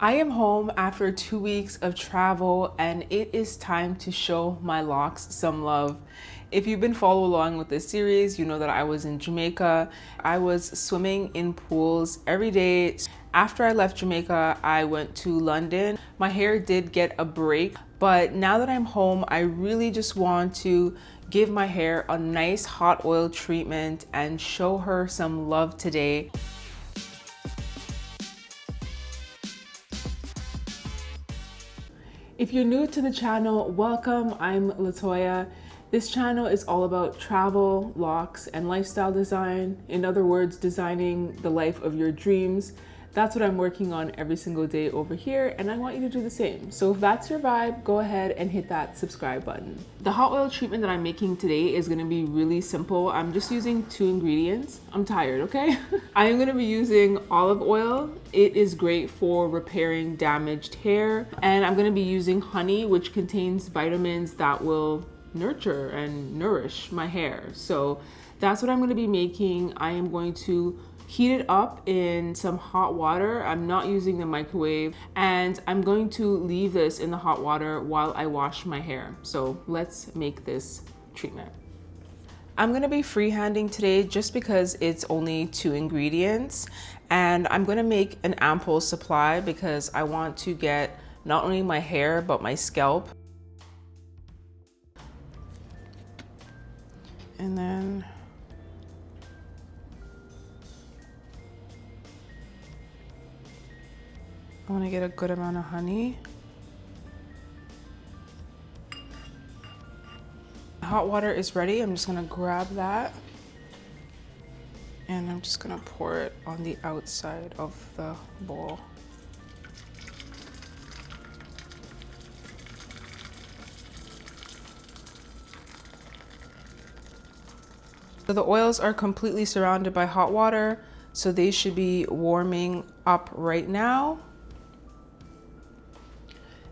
I am home after 2 weeks of travel and it is time to show my locks some love. If you've been following along with this series, you know that I was in Jamaica. I was swimming in pools every day. After I left Jamaica, I went to London. My hair did get a break, but now that I'm home, I really just want to give my hair a nice hot oil treatment and show her some love today. If you're new to the channel, welcome. I'm Latoya. This channel is all about travel, locks, and lifestyle design. In other words, designing the life of your dreams. That's what I'm working on every single day over here, and I want you to do the same. So if that's your vibe, go ahead and hit that subscribe button. The hot oil treatment that I'm making today is gonna be really simple. I'm just using 2 ingredients. I'm tired, okay? I am gonna be using olive oil. It is great for repairing damaged hair. And I'm gonna be using honey, which contains vitamins that will nurture and nourish my hair. So that's what I'm gonna be making. I am going to heat it up in some hot water. I'm not using the microwave, and I'm going to leave this in the hot water while I wash my hair. So let's make this treatment. I'm gonna be freehanding today just because it's only 2 ingredients, and I'm gonna make an ample supply because I want to get not only my hair but my scalp. And then I want to get a good amount of honey. Hot water is ready. I'm just going to grab that and I'm just going to pour it on the outside of the bowl. So the oils are completely surrounded by hot water, so they should be warming up right now.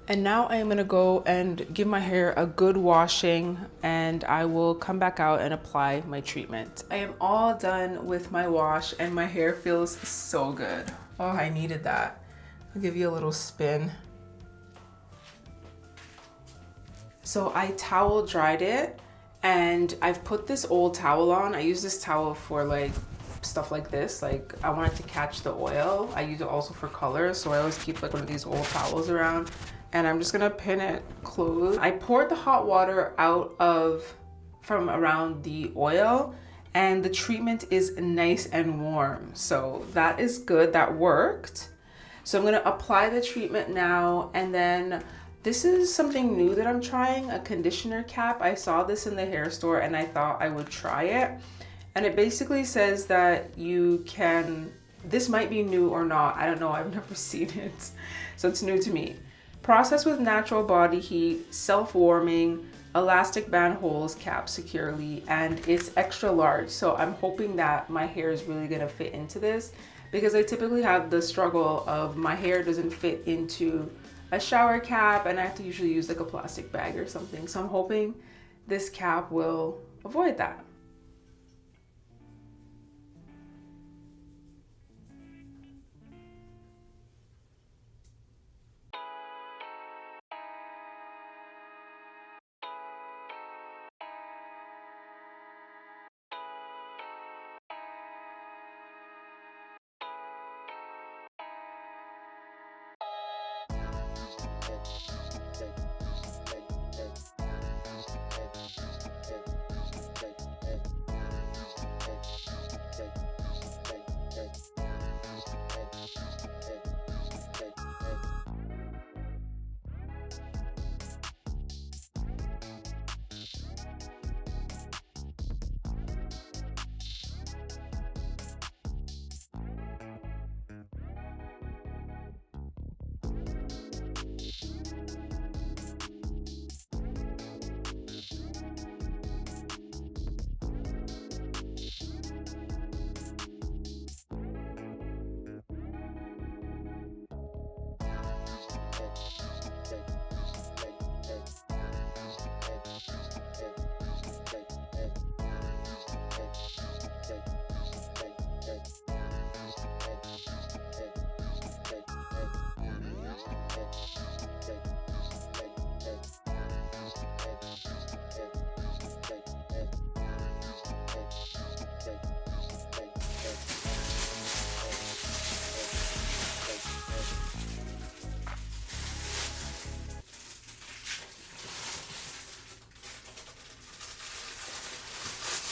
And now I am gonna go and give my hair a good washing, and I will come back out and apply my treatment. I am all done with my wash and my hair feels so good. Oh, I needed that. I'll give you a little spin. So I towel dried it and I've put this old towel on. I use this towel for like stuff like this. Like I want it to catch the oil. I use it also for color. So I always keep like one of these old towels around. And I'm just gonna pin it closed. I poured the hot water from around the oil, and the treatment is nice and warm. So that is good, that worked. So I'm gonna apply the treatment now, and then this is something new that I'm trying, a conditioner cap. I saw this in the hair store and I thought I would try it. And it basically says that you can, this might be new or not, I don't know, I've never seen it. So it's new to me. Process with natural body heat, self-warming, elastic band holds cap securely, and it's extra large. So I'm hoping that my hair is really gonna fit into this, because I typically have the struggle of my hair doesn't fit into a shower cap and I have to usually use like a plastic bag or something. So I'm hoping this cap will avoid that.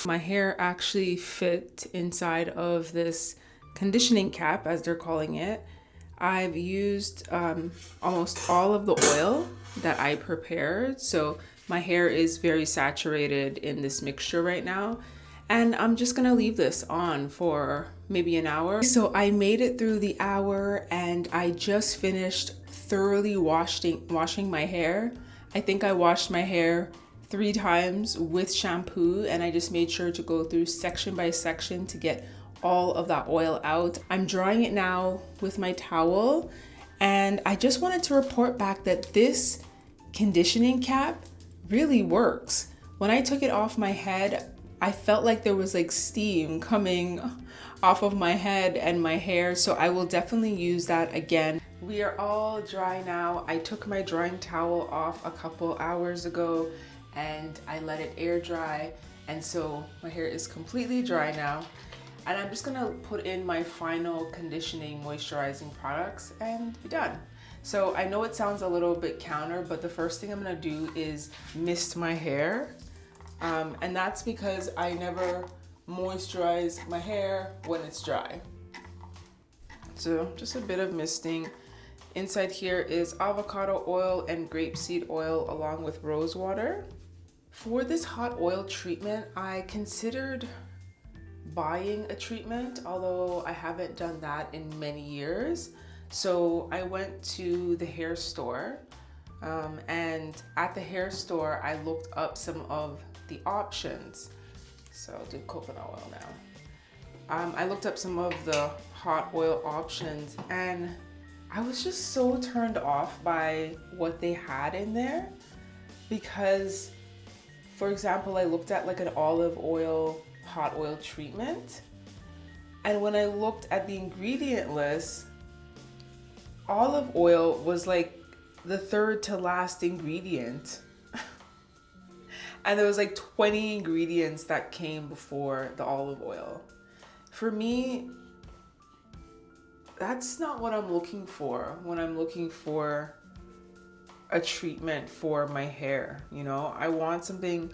My hair actually fit inside of this conditioning cap, as they're calling it. I've used almost all of the oil that I prepared. So my hair is very saturated in this mixture right now. And I'm just gonna leave this on for maybe an hour. So I made it through the hour and I just finished thoroughly washing my hair. I think I washed my hair 3 times with shampoo, and I just made sure to go through section by section to get all of that oil out. I'm drying it now with my towel, and I just wanted to report back that this conditioning cap really works. When I took it off my head, I felt like there was like steam coming off of my head and my hair, so I will definitely use that again. We are all dry now. I took my drying towel off a couple hours ago and I let it air dry, and so my hair is completely dry now. And I'm just gonna put in my final conditioning moisturizing products and be done. So I know it sounds a little bit counter, but the first thing I'm gonna do is mist my hair. And that's because I never moisturize my hair when it's dry. So just a bit of misting. Inside here is avocado oil and grapeseed oil along with rose water. For this hot oil treatment, I considered buying a treatment, although I haven't done that in many years. So I went to the hair store, and at the hair store, I looked up some of the options. So I'll do coconut oil now. I looked up some of the hot oil options, and I was just so turned off by what they had in there, because for example, I looked at like an olive oil hot oil treatment, and when I looked at the ingredient list, olive oil was like the 3rd to last ingredient. And there was like 20 ingredients that came before the olive oil. For me, that's not what I'm looking for when I'm looking for a treatment for my hair. You know, I want something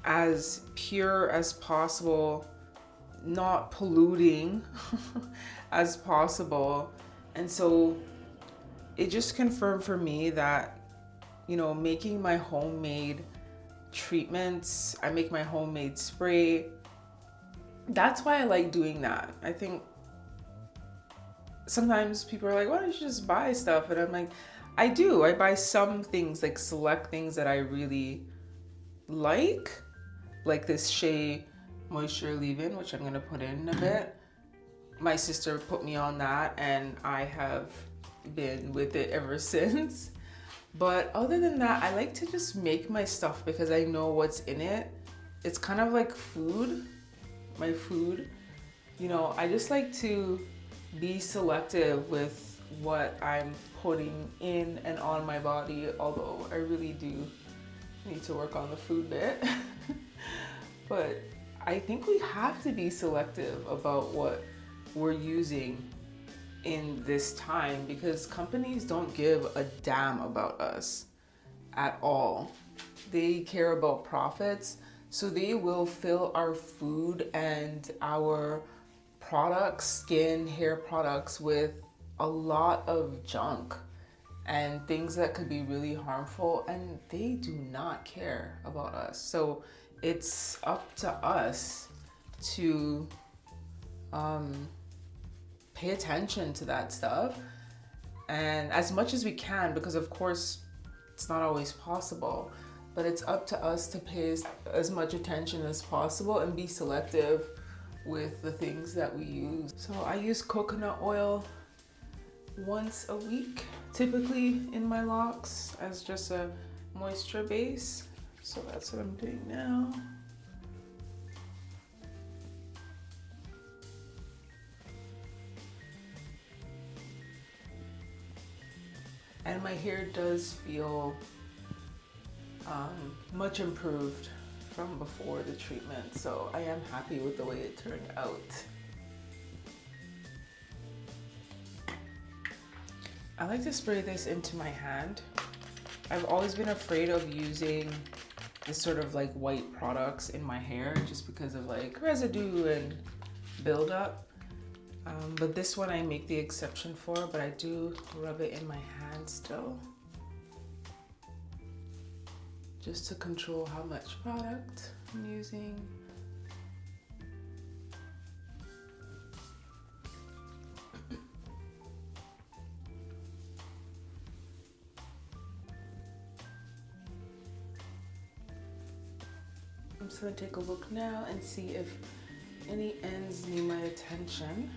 as pure as possible, not polluting as possible. And so it just confirmed for me that, you know, making my homemade treatments, I make my homemade spray. That's why I like doing that. I think sometimes people are like, why don't you just buy stuff? And I'm like, I do. I buy some things, like select things that I really like this Shea Moisture Leave-In, which I'm going to put in a bit. My sister put me on that, and I have been with it ever since. But other than that, I like to just make my stuff because I know what's in it. It's kind of like food, my food. You know, I just like to be selective with what I'm putting in and on my body, although I really do need to work on the food bit. But I think we have to be selective about what we're using in this time, because companies don't give a damn about us at all. They care about profits, so they will fill our food and our products, skin, hair products, with a lot of junk and things that could be really harmful, and they do not care about us. So it's up to us to pay attention to that stuff, and as much as we can, because of course it's not always possible, but it's up to us to pay as much attention as possible and be selective with the things that we use. So I use coconut oil once a week, typically in my locks, as just a moisture base. So that's what I'm doing now. And my hair does feel much improved from before the treatment, so I am happy with the way it turned out. I like to spray this into my hand. I've always been afraid of using this sort of like white products in my hair just because of like residue and buildup. But this one I make the exception for, but I do rub it in my hand still, just to control how much product I'm using. I'm just gonna take a look now and see if any ends need my attention.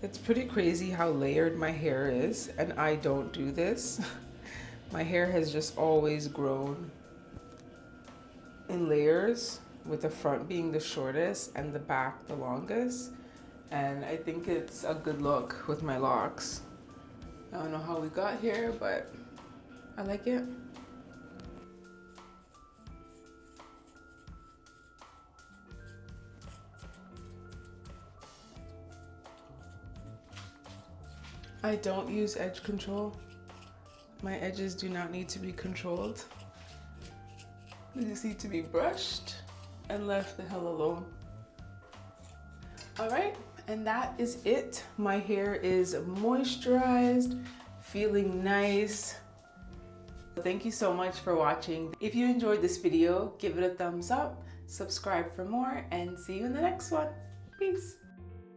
It's pretty crazy how layered my hair is, and I don't do this. My hair has just always grown in layers, with the front being the shortest and the back the longest. And I think it's a good look with my locks. I don't know how we got here, but I like it. I don't use edge control. My edges do not need to be controlled. They just need to be brushed and left the hell alone. All right, and that is it. My hair is moisturized, feeling nice. Thank you so much for watching. If you enjoyed this video, give it a thumbs up, subscribe for more, and see you in the next one. Peace.